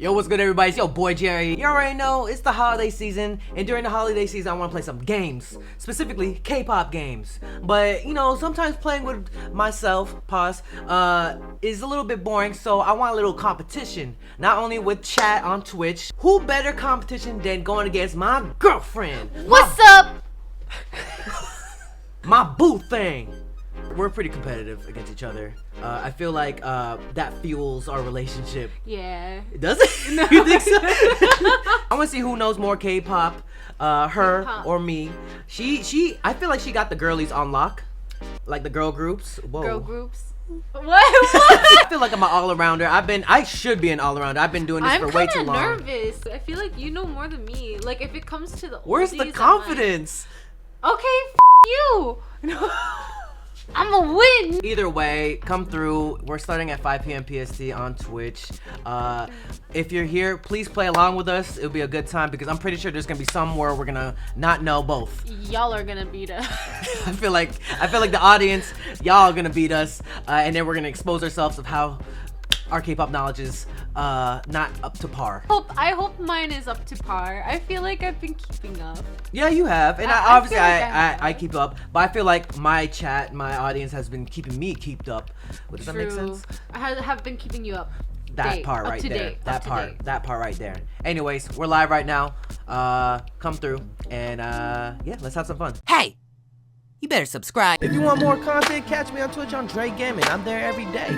Yo, what's good, everybody? It's your boy Jerry. You already know it's the holiday season, and during the holiday season, I want to play some games, specifically K-pop games. But you know, sometimes playing with myself, is a little bit boring. So I want a little competition, not only with chat on Twitch. Who better competition than going against my girlfriend? What's up? My boo thing. We're pretty competitive against each other. I feel like that fuels our relationship. Yeah. Does it? No. You think so? I want to see who knows more K-pop, her K-pop. or me. I feel like she got the girlies on lock, like the girl groups. Whoa. Girl groups. What? I feel like I'm an all-arounder. I should be an all-arounder. I've been doing this for way too long. I'm kind of nervous. I feel like you know more than me. Like if it comes to the Where's the oldies, confidence? I'm like, okay, you. I'm a win. Either way, come through. We're starting at 5 p.m. PST on Twitch. If you're here, please play along with us. It'll be a good time because I'm pretty sure there's gonna be somewhere we're gonna not know both. Y'all are gonna beat us. I feel like the audience, y'all are gonna beat us, and then we're gonna expose ourselves of how our K-pop knowledge is not up to par. I hope mine is up to par. I feel like I've been keeping up. Yeah, you have, and I keep up, but I feel like my audience has been keeping me kept up. Does that make sense? I have been keeping you up. That part right there. That part right there. Anyways, we're live right now. Come through and yeah, let's have some fun. Hey, you better subscribe. If you want more content, catch me on Twitch on JREAMERS. I'm there every day.